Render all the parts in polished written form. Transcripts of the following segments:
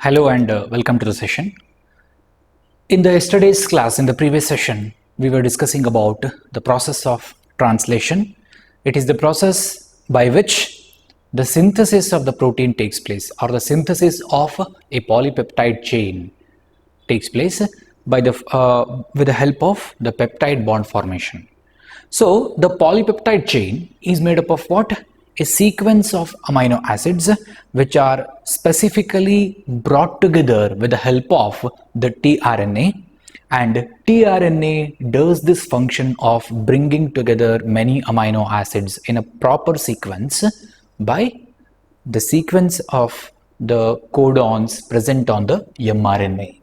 Hello and welcome to the session. In the yesterday's class, in the previous session, we were discussing about the process of translation. It is the process by which the synthesis of the protein takes place, or the synthesis of a polypeptide chain takes place with the help of the peptide bond formation. So the polypeptide chain is made up of what? A sequence of amino acids which are specifically brought together with the help of the tRNA, and tRNA does this function of bringing together many amino acids in a proper sequence by the sequence of the codons present on the mRNA,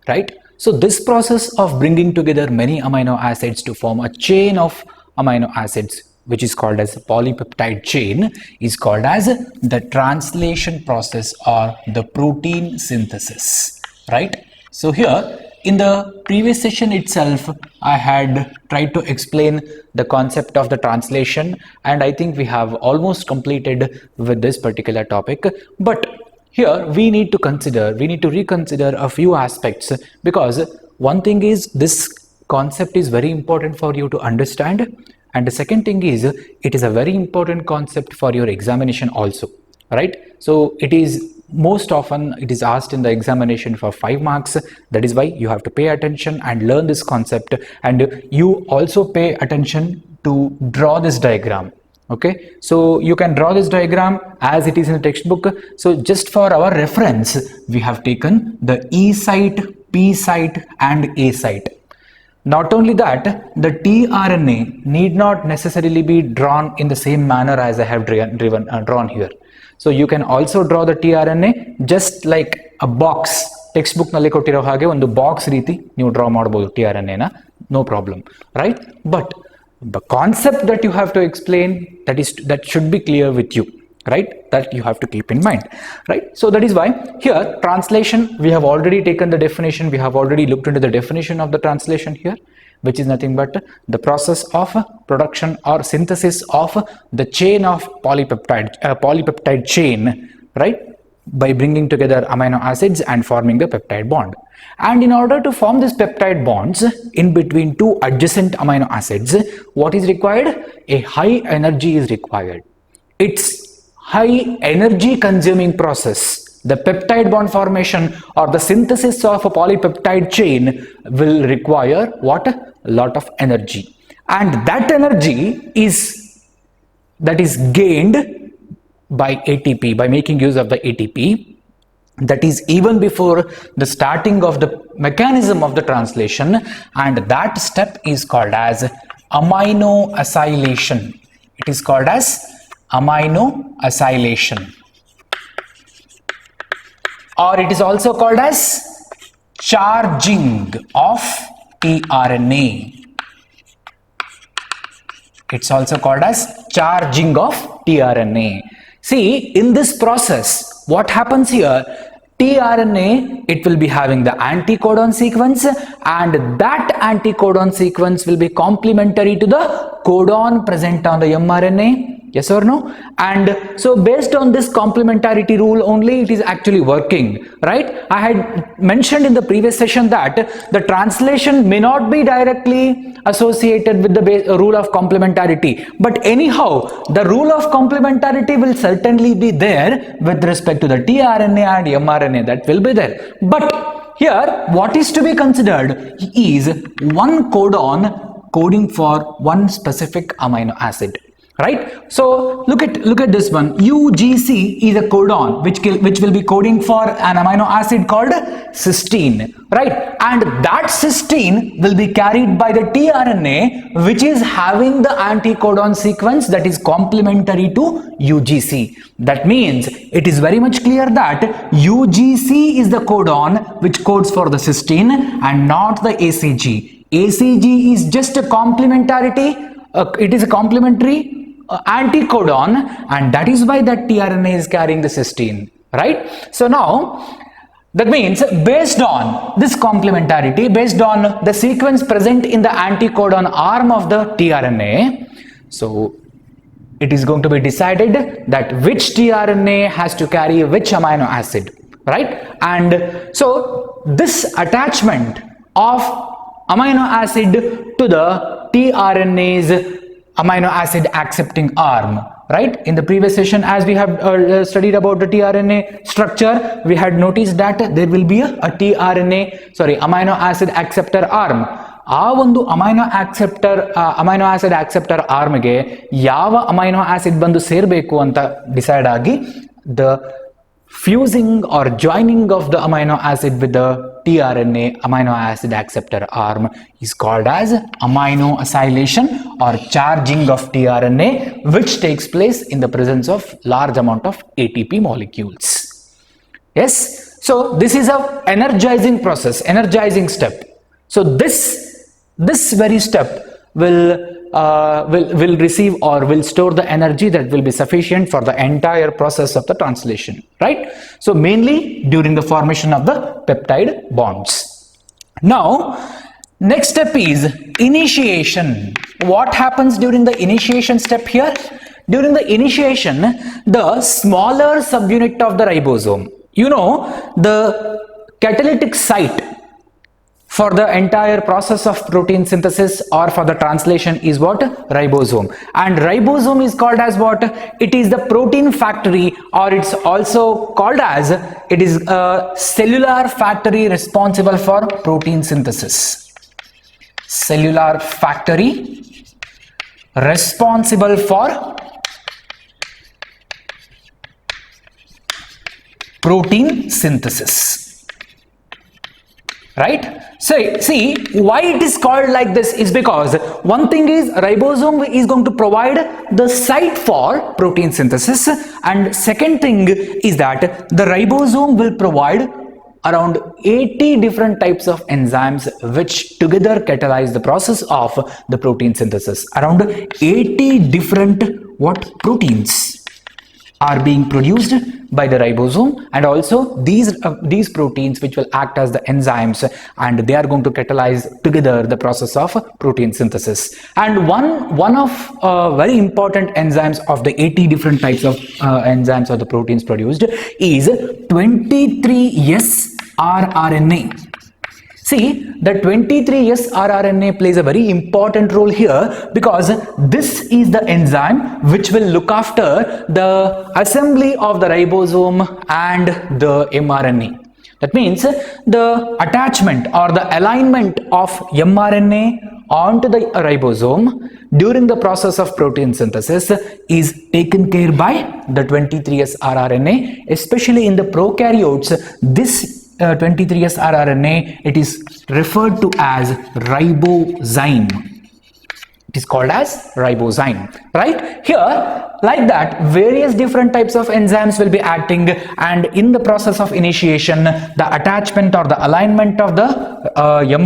right? So this process of bringing together many amino acids to form a chain of amino acids, which is called as a polypeptide chain, is called as the translation process or the protein synthesis, right? So here in the previous session itself, I had tried to explain the concept of the translation, and I think we have almost completed with this particular topic. But here we need to reconsider a few aspects, because one thing is this concept is very important for you to understand, and the second thing is it is a very important concept for your examination also, right? So it is most often it is asked in the examination for 5 marks. That is why you have to pay attention and learn this concept, and you also pay attention to draw this diagram. Okay, so you can draw this diagram as it is in the textbook. So just for our reference, we have taken the E site, P site and A site. Not only that, the tRNA need not necessarily be drawn in the same manner as I have drawn here. So you can also draw the tRNA just like a box. Textbook nalli kottiro hage ಒಂದು box ರೀತಿ ನೀವು draw ಮಾಡಬಹುದು tRNA ನ, no problem, right? But the concept that you have to explain, that should be clear with you, right? That you have to keep in mind, right? So that is why here translation, we have already taken the definition, we have already looked into the definition of the translation here, which is nothing but the process of production or synthesis of the chain of polypeptide chain, right, by bringing together amino acids and forming the peptide bond. And in order to form these peptide bonds in between two adjacent amino acids, what is required? A high energy is required. It's high energy consuming process. The peptide bond formation or the synthesis of a polypeptide chain will require what? A lot of energy. And that energy is gained by ATP, by making use of the ATP. That is even before the starting of the mechanism of the translation, and that step is called as amino acylation. It is called as amino acylation, or it is also called as charging of tRNA. It's also called as charging of tRNA. See, in this process, what happens here? tRNA, it will be having the anticodon sequence, and that anticodon sequence will be complementary to the codon present on the mRNA. Yes or no? And so based on this complementarity rule only, it is actually working, right? I had mentioned in the previous session that the translation may not be directly associated with the rule of complementarity, but anyhow the rule of complementarity will certainly be there with respect to the tRNA and mRNA. That will be there. But here what is to be considered is one codon coding for one specific amino acid, right? So look at this one. UGC is a codon which will be coding for an amino acid called cysteine, right? And that cysteine will be carried by the tRNA, which is having the anticodon sequence that is complementary to UGC. That means it is very much clear that UGC is the codon which codes for the cysteine and not the ACG. ACG is just a complementarity. It is a complementary anticodon, and that is why that tRNA is carrying the cysteine, right? So now that means based on this complementarity, based on the sequence present in the anticodon arm of the tRNA, so it is going to be decided that which tRNA has to carry which amino acid, right? And so this attachment of amino acid to the tRNA's amino acid accepting arm, right? In the previous session, as we have studied about the tRNA structure, we had noticed that there will be a amino acid acceptor arm. ಆ ಒಂದು amino acid ಆಕ್ಸೆಪ್ಟರ್ ಆರ್ಮ್ಗೆ ಯಾವ amino acid ಬಂದು ಸೇರಬೇಕು ಅಂತ decide ಆಗಿ the fusing or joining of the amino acid with the tRNA amino acid acceptor arm is called as amino acylation or charging of tRNA, which takes place in the presence of large amount of ATP molecules. Yes, so this is a energizing process, energizing step. So this very step will receive or will store the energy that will be sufficient for the entire process of the translation, right? So mainly during the formation of the peptide bonds. Now next step is initiation. What happens during the initiation step here? During the initiation, the smaller subunit of the ribosome, you know, the catalytic site for the entire process of protein synthesis or for the translation is what? Ribosome. And ribosome is called as what? It is the protein factory, or it's also called as, it is a cellular factory responsible for protein synthesis. Cellular factory responsible for protein synthesis, right? So see, why it is called like this is because one thing is ribosome is going to provide the site for protein synthesis, and second thing is that the ribosome will provide around 80 different types of enzymes which together catalyze the process of the protein synthesis. Around 80 different proteins are being produced by the ribosome, and also these proteins which will act as the enzymes, and they are going to catalyze together the process of protein synthesis. And one of very important enzymes of the 80 different types of enzymes of the proteins produced is 23S rRNA. See, the 23S rRNA plays a very important role here because this is the enzyme which will look after the assembly of the ribosome and the mRNA. That means the attachment or the alignment of mRNA onto the ribosome during the process of protein synthesis is taken care by the 23S rRNA, especially in the prokaryotes. This 23S rRNA, it is referred to as ribozyme. It is called as ribozyme, right? Here, like that, various different types of enzymes will be acting, and in the process of initiation, the attachment or the alignment of the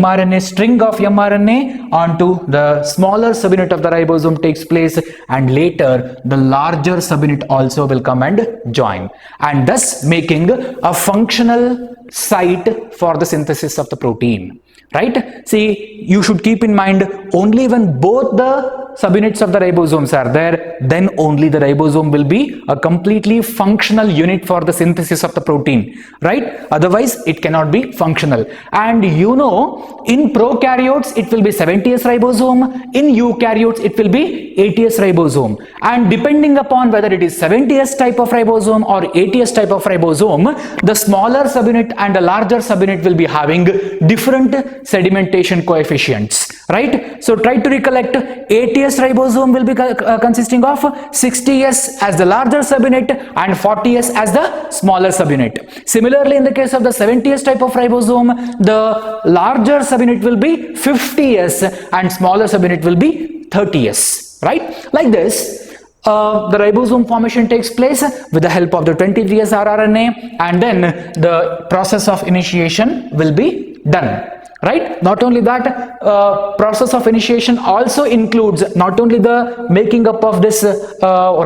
mRNA, string of mRNA onto the smaller subunit of the ribosome takes place, and later the larger subunit also will come and join, and thus making a functional site for the synthesis of the protein, right? See, you should keep in mind, only when both the subunits of the ribosomes are there, then only the ribosome will be a completely functional unit for the synthesis of the protein, right? Otherwise it cannot be functional. And you know, in prokaryotes it will be 70S ribosome, in eukaryotes it will be 80S ribosome, and depending upon whether it is 70S type of ribosome or 80S type of ribosome, the smaller subunit and the larger subunit will be having different sedimentation coefficients, right? So try to recollect, 80S ribosome will be consisting of 60S as the larger subunit and 40S as the smaller subunit. Similarly, in the case of the 70S type of ribosome, the larger subunit will be 50S and smaller subunit will be 30S, right? Like this, the ribosome formation takes place with the help of the 23S rRNA, and then the process of initiation will be done. right? Not only that, process of initiation also includes not only the making up of this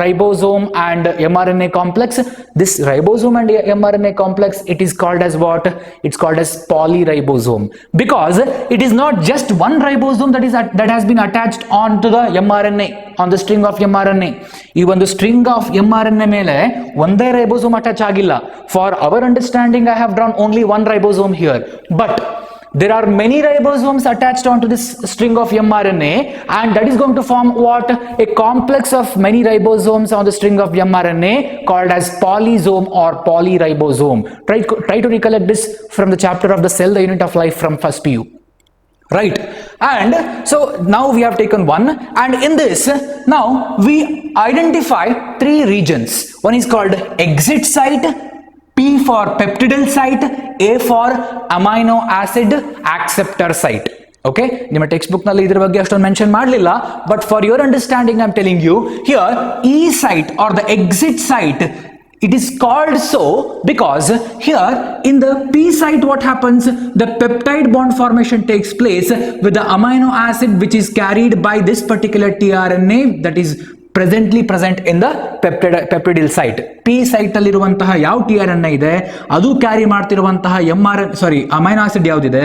ribosome and mRNA complex. This ribosome and mRNA complex, it is called as what? It's called as polyribosome, because it is not just one ribosome that has been attached onto the mRNA, on the string of mRNA. ಈ ಒಂದು string of mRNA ಮೇಲೆ ಒಂದೇ ribosome attach ಆಗಿಲ್ಲ. For our understanding I have drawn only one ribosome here, but there are many ribosomes attached onto this string of mRNA, and that is going to form what? A complex of many ribosomes on the string of mRNA called as polysome or polyribosome. Try to recollect this from the chapter of the cell, the unit of life, from first PU. Right, and so now we have taken one, and in this now we identify three regions. One is called exit site, P for peptidyl site, A for amino acid acceptor site. Okay, ನಿಮ್ಮ text book ನಲ್ಲಿ ಇದರ ಬಗ್ಗೆ ಅಷ್ಟೊಂದು mention ಮಾಡಲಿಲ್ಲ, but for your understanding I am telling you here, E site or the exit site, it is called so because here in the P site what happens? The peptide bond formation takes place with the amino acid which is carried by this particular tRNA that is presently present in the peptidyl site. P site ಅಲ್ಲಿರುವಂತಹ ಯಾವ tRNA ಇದೆ ಅದು carry ಮಾಡ್ತಿರುವಂತಹ amino acid ಯಾವುದಿದೆ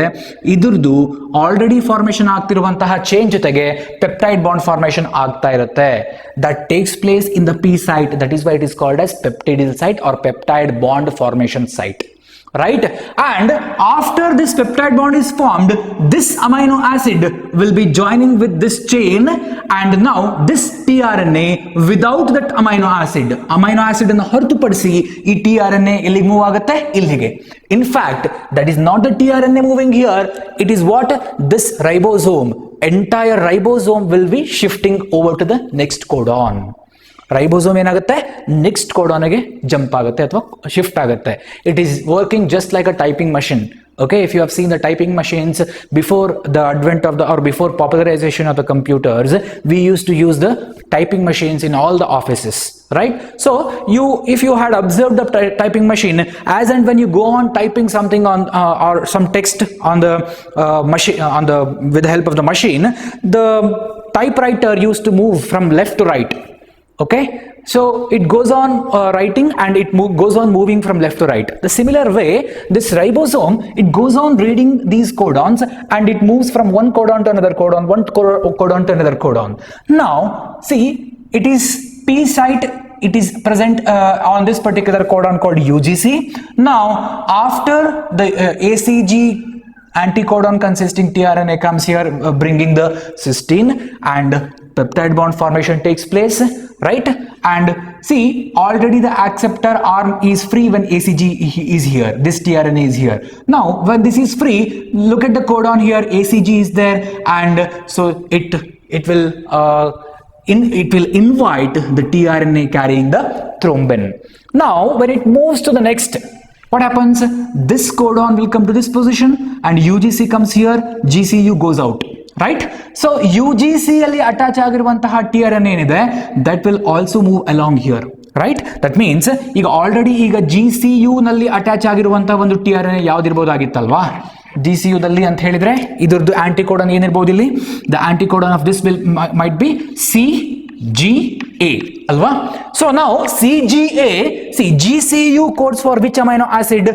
ಇದ್ರದ್ದು already formation ಆಗ್ತಿರುವಂತಹ change ಜೊತೆಗೆ peptide bond formation ಆಗ್ತಾ ಇರುತ್ತೆ. That takes place in the P site. That is why it is called as peptidyl site or peptide bond formation site. Right, and after this peptide bond is formed, this amino acid will be joining with this chain, and now this tRNA without that amino acid ಅನ್ನು ಹೊರತುಪಡಿಸಿ ಈ tRNA ಎಲ್ಲಿಗೆ move ಆಗುತ್ತೆ? ಇಲ್ಲಿಗೆ. In fact, that is not the tRNA moving here, it is what? This ribosome. Entire ribosome will be shifting over to the next codon. Ribosome ಏನಾಗುತ್ತೆ? Next ಕೋಡಾನ್ಗೆ jump ಆಗುತ್ತೆ ಅಥವಾ shift ಆಗುತ್ತೆ. It is working just like a typing machine. Okay, if you have seen the typing machines before the advent of before popularization of the computers, we used to use the typing machines in all the offices, right? So if you had observed the typing machine, as and when you go on typing something on or some text on the machine with the help of the machine, the typewriter used to move from left to right. Okay, so it goes on writing and it goes on moving from left to right. The similar way, this ribosome, it goes on reading these codons and it moves from one codon to another codon, one codon to another codon. Now, see, it is P site, it is present on this particular codon called UGC. Now, after the ACG anticodon consisting tRNA comes here, bringing the cysteine, and peptide bond formation takes place, right? And see, already the acceptor arm is free when ACG is here, this tRNA is here. Now when this is free, look at the codon here, ACG is there, and so it will invite the tRNA carrying the thrombin. Now when it moves to the next, what happens? This codon will come to this position and UGC comes here, GCU goes out, right? So UGC ಅಲ್ಲಿ attach ಆಗಿರುವಂತಹ tRNA ಏನಿದೆ, that will also move along here, right? That means ಈಗ already ಈಗ GCU ನಲ್ಲಿ attach ಆಗಿರುವಂತಹ ಒಂದು tRNA ಯಾವ್ದಿರ್ಬೋದಾಗಿತ್ತಲ್ವಾ? GCU ದಲ್ಲಿ ಅಂತ ಹೇಳಿದ್ರೆ ಇದರದ್ದು ಆಂಟಿಕೋಡನ್ ಏನಿರ್ಬೋದು ಇಲ್ಲಿ? The anticodon of this might be CGA, alva? So now CGA, see, GCU codes for which amino acid?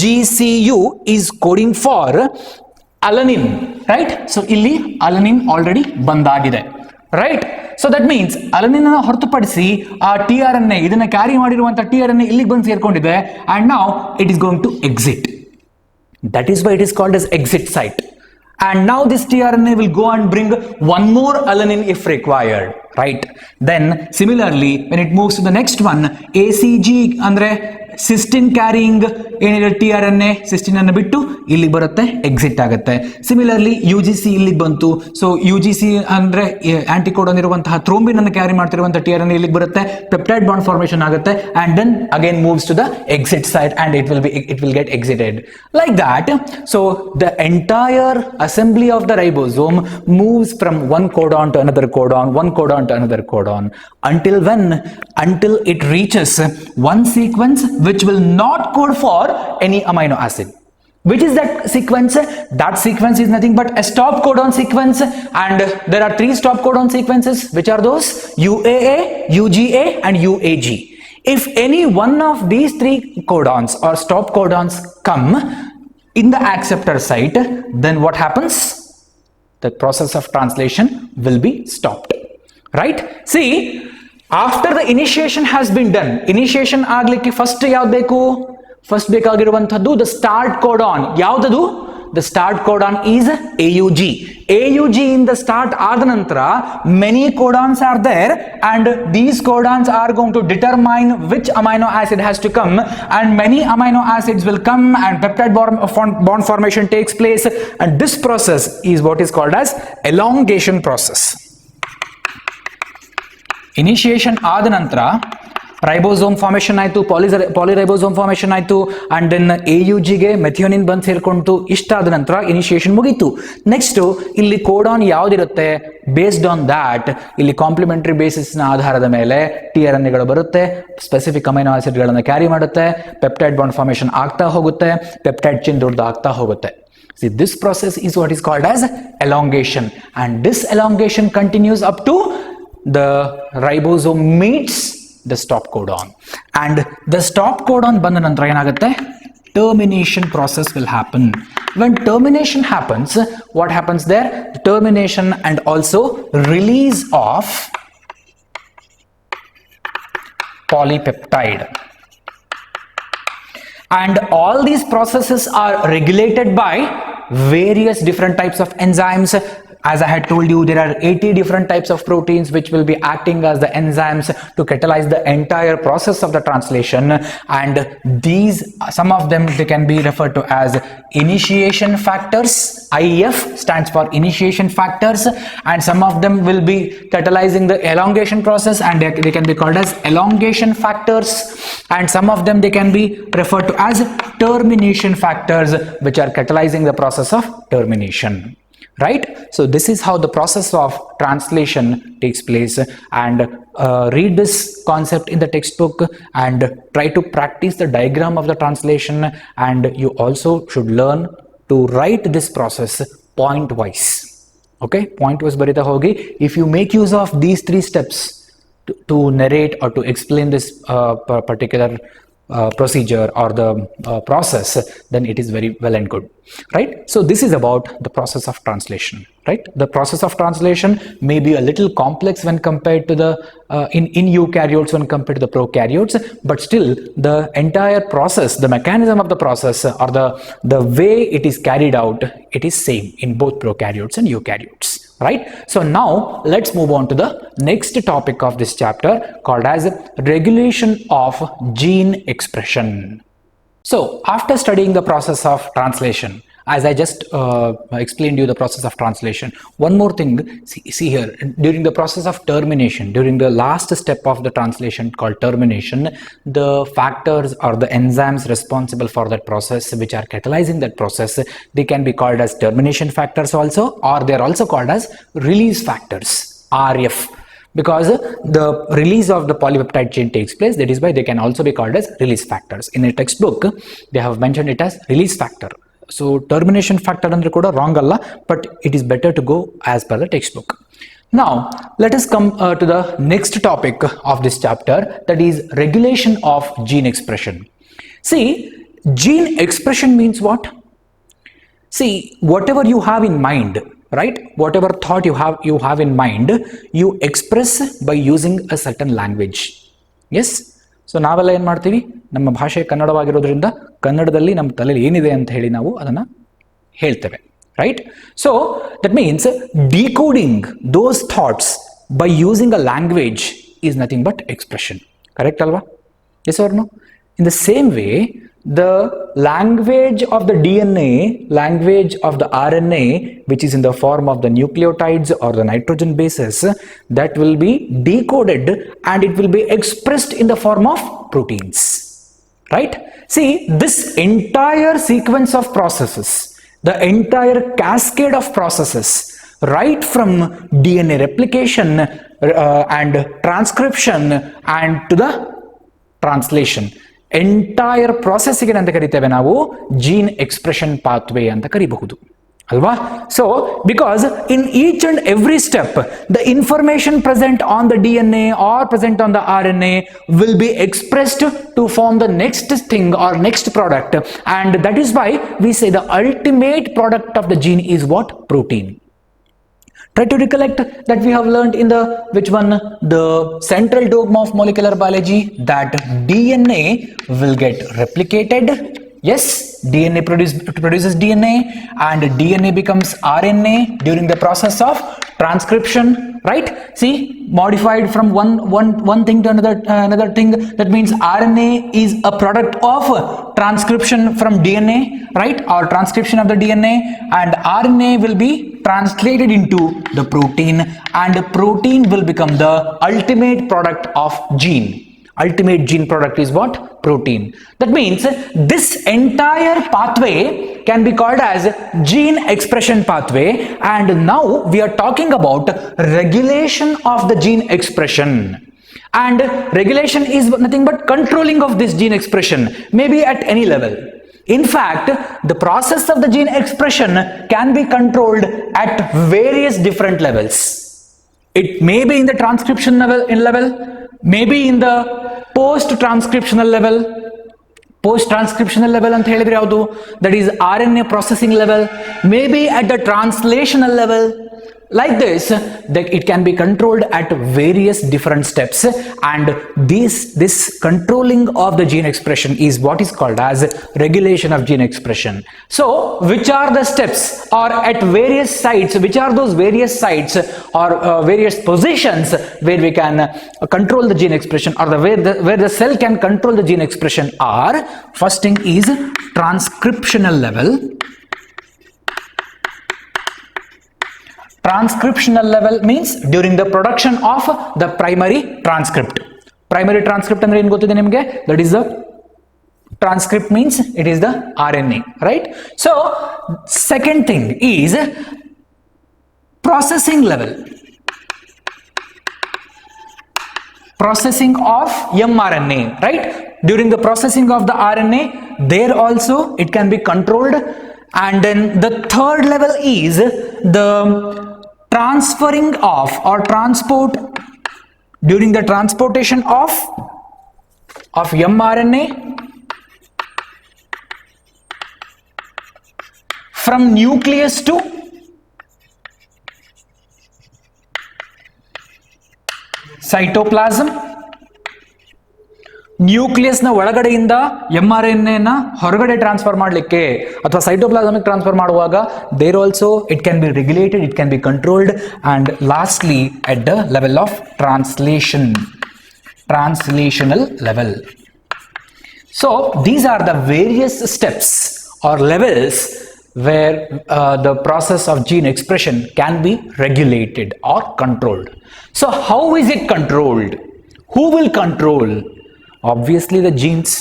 GCU is coding for alanine, right? So illi alanine already bandagide, right? So that means alanine ಅನ್ನು ಹೊರತುಪಡಿಸಿ ಆ tRNA ಇದನ್ನ carry ಮಾಡಿರುವಂತ tRNA ಇಲ್ಲಿಗೆ ಬಂದು ಸೇರ್ಕೊಂಡಿದೆ, and now it is going to exit. That is why it is called as exit site. And now this tRNA will go and bring one more alanine if required, right? Then similarly, when it moves to the next one, ACG andre cysteine carrying ಏನಿದೆ tRNA, cysteine ಅನ್ನು ಬಿಟ್ಟು ಇಲ್ಲಿ ಬರುತ್ತೆ, exit ಆಗುತ್ತೆ. Similarly UGC ಇಲ್ಲಿಗೆ ಬಂತು, so UGC ಅಂದ್ರೆ ಆಂಟಿಕೋಡನ್ ಇರುವಂತಹ ಥ್ರೋಂಬಿನ್ ಅನ್ನು ಕ್ಯಾರಿ ಮಾಡ್ತಿರುವಂತಹ tRNA ಇಲ್ಲಿಗೆ ಬರುತ್ತೆ, ಪೆಪ್ಟೈಡ್ ಬಾಂಡ್ ಫಾರ್ಮೇಶನ್ ಆಗುತ್ತೆ, and then again moves to the exit site and it will get exited like that. So the entire assembly of the ribosome moves from one codon to another codon, one codon to another codon, until it reaches one sequence which will not code for any amino acid. Which is that sequence? That sequence is nothing but a stop codon sequence, and there are 3 stop codon sequences. Which are those? UAA, UGA and UAG. If any one of these 3 codons or stop codons come in the acceptor site, then what happens? The process of translation will be stopped, right? See, after the initiation has been done, initiation ಆಗ್ಲಿಕ್ಕೆ first ಯಾವ್ದು ಬೇಕು? First ಬೇಕಾಗಿರುವಂತದ್ದು the start codon. ಯಾವ್ದದು? The start codon is AUG. AUG in the start ಆದ ನಂತರ many codons are there, and these codons are going to determine which amino acid has to come, and many amino acids will come and peptide bond formation takes place, and this process is what is called as elongation process. Initiation ಆದ ನಂತರ ribosome formation ಆಯಿತು, ಪಾಲಿರೈಬೋಸೋಮ್ formation ಆಯಿತು, and then AUGಗೆ methionine ಬಂದು ಸೇರ್ಕೊಂಡು ಇಷ್ಟಾದ ನಂತರ initiation ಮುಗೀತು. Next ಇಲ್ಲಿ codon ಯಾವುದಿರುತ್ತೆ, based on that ಇಲ್ಲಿ ಕಾಂಪ್ಲಿಮೆಂಟರಿ ಬೇಸಿಸ್ನ ಆಧಾರದ ಮೇಲೆ tRNAಗಳು ಬರುತ್ತೆ, ಸ್ಪೆಸಿಫಿಕ್ ಅಮೈನೋ ಆಸಿಡ್ಗಳನ್ನು ಕ್ಯಾರಿ ಮಾಡುತ್ತೆ, ಪೆಪ್ಟೈಡ್ ಬಾಂಡ್ ಫಾರ್ಮೇಷನ್ ಆಗ್ತಾ ಹೋಗುತ್ತೆ, ಪೆಪ್ಟೈಡ್ ಚೈನ್ ದೊಡ್ಡದು ಆಗ್ತಾ ಹೋಗುತ್ತೆ. See, this process is what is called as elongation, and this elongation continues up to the ribosome meets the stop codon, and the stop codon ಬಂದ ನಂತರ ಏನಾಗುತ್ತೆ, termination process will happen. When termination happens, what happens there? Termination and also release of polypeptide, and all these processes are regulated by various different types of enzymes. As I had told you, there are 80 different types of proteins which will be acting as the enzymes to catalyze the entire process of the translation, and these, some of them, they can be referred to as initiation factors. IF stands for initiation factors, and some of them will be catalyzing the elongation process, and they can be called as elongation factors, and some of them they can be referred to as termination factors, which are catalyzing the process of termination. Right? So this is how the process of translation takes place, and read this concept in the textbook and try to practice the diagram of the translation, and you also should learn to write this process point wise. Okay, point wise barita hogi. If you make use of these 3 steps to narrate or to explain this particular procedure or the process, then it is very well and good, right? So this is about the process of translation, right? The process of translation may be a little complex when compared to the in eukaryotes when compared to the prokaryotes, but still the entire process, the mechanism of the process, or the way it is carried out, it is same in both prokaryotes and eukaryotes, right? So now let's move on to the next topic of this chapter, called as regulation of gene expression. So after studying the process of translation, as I just explained you the process of translation, one more thing, see here, during the process of termination, during the last step of the translation called termination, the factors or the enzymes responsible for that process, which are catalyzing that process, they can be called as termination factors also, or they are also called as release factors, RF. Because the release of the polypeptide chain takes place, that is why they can also be called as release factors. In a textbook, they have mentioned it as release factor. So termination factor andre kuda wrong alla, but it is better to go as per the textbook. Now let us come to the next topic of this chapter, that is regulation of gene expression. See, gene expression means what? See, whatever you have in mind, right? Whatever thought you have in mind, you express by using a certain language. Yes? So ನಾವೆಲ್ಲ ಏನು ಮಾಡ್ತೀವಿ, ನಮ್ಮ ಭಾಷೆ ಕನ್ನಡವಾಗಿರೋದ್ರಿಂದ ಕನ್ನಡದಲ್ಲಿ ನಮ್ಮ ತಲೆಯಲ್ಲಿ ಏನಿದೆ ಅಂತ ಹೇಳಿ ನಾವು ಅದನ್ನು ಹೇಳ್ತೇವೆ, right? So that means decoding those thoughts by using a language is nothing but expression. Correct ಅಲ್ವಾ? Yes or no? In the same way, the language of the DNA, language of the RNA, which is in the form of the nucleotides or the nitrogen bases, that will be decoded and it will be expressed in the form of proteins, right? See, this entire sequence of processes, the entire cascade of processes, right from DNA replication and transcription and to the translation, entire ಪ್ರಾಸೆಸ್ಗೆ ಅಂತ ಕರಿತೇವೆ ನಾವು gene expression pathway ಅಂತ ಕರಿಬಹುದು ಅಲ್ವಾ. So because in each and every step the information present on the DNA or present on the RNA will be expressed to form the next thing or next product, and that is why we say the ultimate product of the gene is what? Protein. Try to recollect that we have learned in the which one? The central dogma of molecular biology, that DNA will get replicated. Yes, DNA produces DNA, and DNA becomes RNA during the process of transcription, right? See, modified from one thing to another thing. That means RNA is a product of transcription from DNA, right? Or transcription of the DNA, and RNA will be translated into the protein, and protein will become the ultimate product of gene. Ultimate gene product is what? Protein. That means this entire pathway can be called as gene expression pathway, and now we are talking about regulation of the gene expression. And regulation is nothing but controlling of this gene expression, maybe at any level. In fact, the process of the gene expression can be controlled at various different levels. It may be in the transcription level, maybe in the post-transcriptional level. Post-transcriptional level ಅಂತ ಹೇಳಿದ್ರೆ ಯಾವುದು? That is RNA processing level. Maybe at the translational level. Like this, that it can be controlled at various different steps, and this controlling of the gene expression is what is called as regulation of gene expression. So which are the steps, or at various sites, which are those various sites or various positions where we can control the gene expression, or where the cell can control the gene expression are? First thing is transcriptional level. Transcriptional level means during the production of the primary transcript. Primary transcript ಅಂದ್ರೆ ಏನು ಗೊತ್ತಿದೆ ನಿಮಗೆ? That is the transcript, means it is the RNA, right? So second thing is processing level. Processing of mRNA, right? During the processing of the RNA, there also it can be controlled. And then the third level is the transferring of, or transport, during the transportation of mRNA from nucleus to cytoplasm. Nucleus ನ ಒಳಗಡೆಯಿಂದ mRNA ನ ಹೊರಗಡೆ transfer ಮಾಡಲಿಕ್ಕೆ ಅಥವಾ cytoplasmic transfer ಮಾಡುವಾಗ there also it can be regulated, it can be controlled, and lastly at the level of translational level. So these are the various steps or levels where the process of gene expression can be regulated or controlled. So how is it controlled? Who will control? Obviously the genes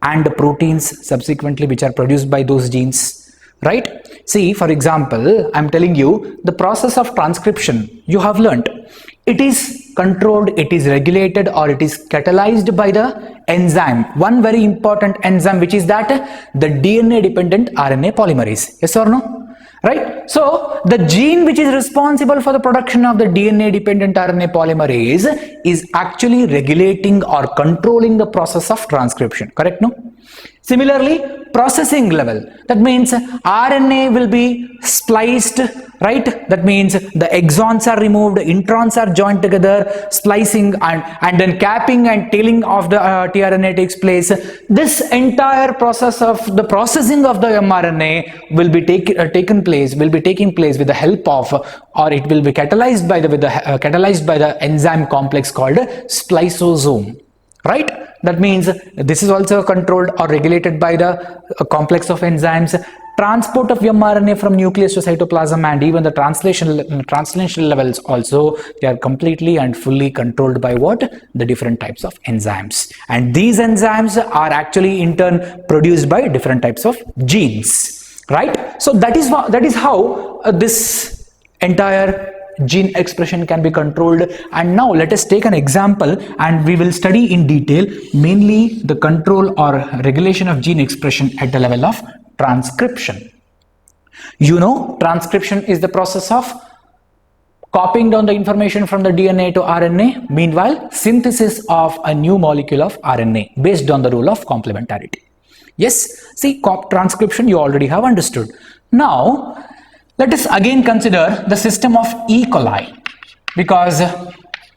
and the proteins subsequently which are produced by those genes, right? See, for example, I'm telling you the process of transcription you have learnt. It is controlled, it is regulated, or it is catalyzed by the enzyme. One very important enzyme, which is that the DNA dependent RNA polymerase. Yes or no? Right? So the gene which is responsible for the production of the DNA dependent RNA polymerase is actually regulating or controlling the process of transcription. Correct? No? Similarly, processing level, that means RNA will be spliced, right? That means the exons are removed, introns are joined together, splicing and then capping and tailing of the tRNA takes place. This entire process of the processing of the mRNA will be taking place with the help of, or it will be catalyzed by the enzyme complex called spliceosome, right? That means this is also controlled or regulated by the complex of enzymes. Transport of mRNA from nucleus to cytoplasm, and even the translational levels also, they are completely and fully controlled by what? The different types of enzymes. And these enzymes are actually in turn produced by different types of genes, right? So that is how this entire gene expression can be controlled. And now let us take an example and we will study in detail mainly the control or regulation of gene expression at the level of transcription. You know, transcription is the process of copying down the information from the DNA to RNA. Meanwhile, synthesis of a new molecule of RNA based on the rule of complementarity. Yes, see, transcription you already have understood. Now, let us again consider the system of E. coli, because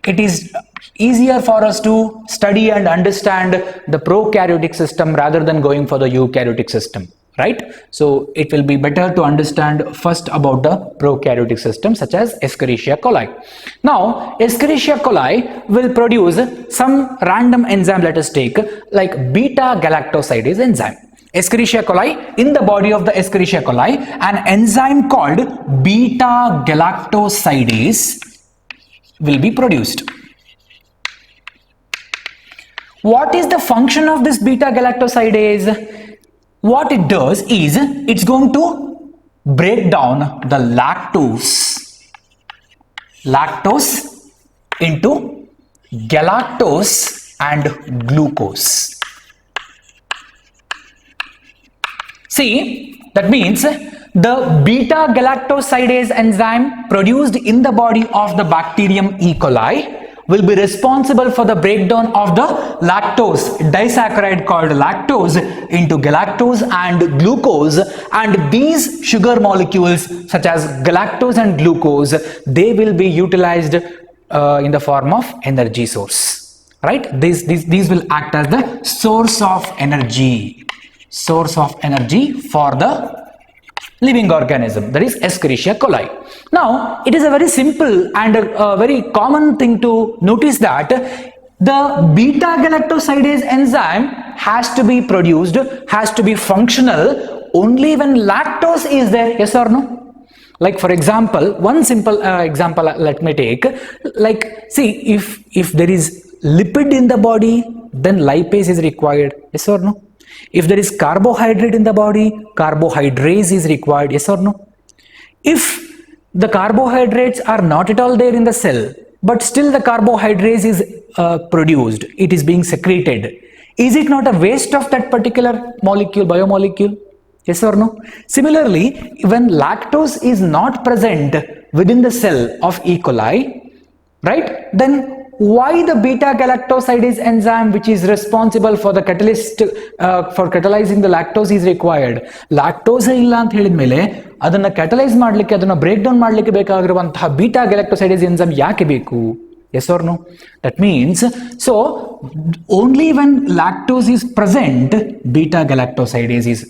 it is easier for us to study and understand the prokaryotic system rather than going for the eukaryotic system, right? So it will be better to understand first about the prokaryotic system such as Escherichia coli. Now, Escherichia coli will produce some random enzyme, let us take like beta galactosidase enzyme. Escherichia coli, in the body of the Escherichia coli, an enzyme called beta galactosidase will be produced. What is the function of this beta galactosidase? What it does is it's going to break down the lactose into galactose and glucose. See, that means the beta galactosidase enzyme produced in the body of the bacterium E. coli will be responsible for the breakdown of the lactose disaccharide called lactose into galactose and glucose, and these sugar molecules such as galactose and glucose, they will be utilized in the form of energy source, right? These will act as the source of energy for the living organism, that is Escherichia coli. Now, it is a very simple and a very common thing to notice that the beta galactosidase enzyme has to be produced, has to be functional only when lactose is there, yes or no? Like for example, one simple example let me take, like see, if there is lipid in the body, then lipase is required, yes or no? If there is carbohydrate in the body, carbohydrase is required, yes or no? If the carbohydrates are not at all there in the cell, but still the carbohydrase is produced, it is being secreted, is it not a waste of that particular molecule, biomolecule? Yes or no? Similarly, when lactose is not present within the cell of E. coli, right, then why the beta galactosidase enzyme, which is responsible for the catalyst for catalyzing the lactose, is required? Lactose illa ant helidmele adanna catalyze ಮಾಡ್ಲಿಕ್ಕೆ ಅದನ್ನ break down ಮಾಡ್ಲಿಕ್ಕೆ ಬೇಕಾಗಿರುವಂತಹ beta galactosidase enzyme ಯಾಕೆ ಬೇಕು? Yes or no? That means, so only when lactose is present, beta galactosidase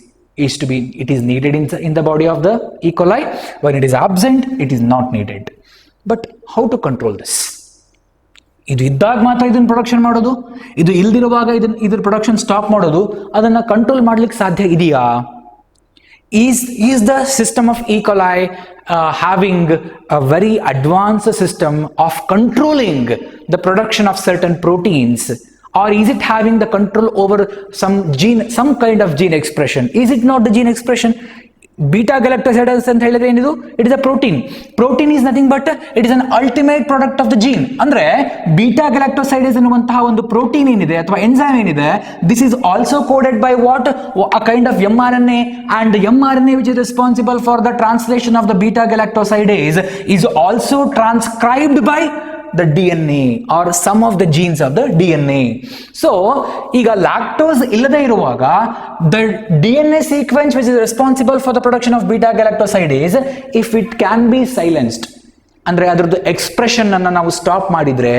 it is needed in the body of the E. coli. When it is absent, it is not needed. But how to control this? ಇದು ಇದ್ದಾಗ ಮಾತ್ರ ಇದನ್ನ production ಮಾಡೋದು, ಇದು ಇಲ್ದಿರುವಾಗ ಇದ್ರ production stop ಮಾಡೋದು, ಅದನ್ನ control ಮಾಡ್ಲಿಕ್ಕೆ ಸಾಧ್ಯ ಇದೆಯಾ? Is the system of E. coli having a very advanced system of controlling the production of certain proteins, or is it having the control over some kind of gene expression? Is it not the gene expression? Beta galactosidase ಅಂತ ಹೇಳಿದ್ರೆ ಏನಿದು? It is a protein. Protein is nothing but it is an ultimate product of the gene. ಅಂದ್ರೆ beta galactosidase ಅನ್ನುವಂತಹ ಒಂದು protein ಏನಿದೆ ಅಥವಾ enzyme ಏನಿದೆ, this is also coded by what? A kind of mRNA, and the mRNA which is responsible for the translation of the beta galactosidase is also transcribed by the DNA or some of the genes of the DNA. So, ಈಗ lactose illade iruvaga, the DNA sequence which is responsible for the production of beta galactosidase, if it can be silenced, ಅಂದ್ರೆ ಅದರದ್ದು expression ಅನ್ನು ನಾವು stop ಮಾಡಿದ್ರೆ,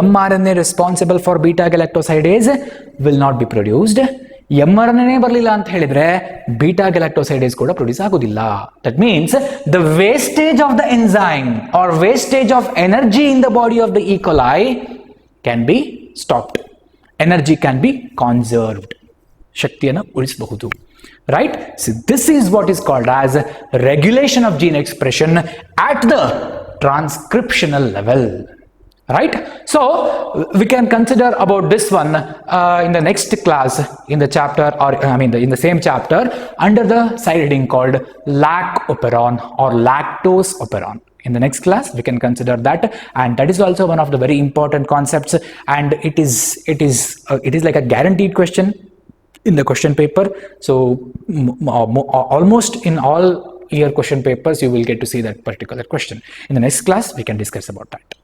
mRNA responsible for beta galactosidase will not be produced. mRNA ಬರಲಿಲ್ಲ ಅಂತ ಹೇಳಿದ್ರೆ beta galactosidase ಕೂಡ produce ಆಗೋದಿಲ್ಲ. That means the wastage of the enzyme or wastage of energy in the body of the E. coli can be stopped. Energy can be conserved. ಶಕ್ತಿಯನ್ನು ಉಳಿಸಬಹುದು. Right? So this is what is called as regulation of gene expression at the transcriptional level. Right? So we can consider about this one in the next class in the chapter, or in the same chapter under the side heading called lac operon or lactose operon. In the next class, we can consider that, and that is also one of the very important concepts. And it is like a guaranteed question in the question paper. So almost in all year question papers, you will get to see that particular question. In the next class, we can discuss about that.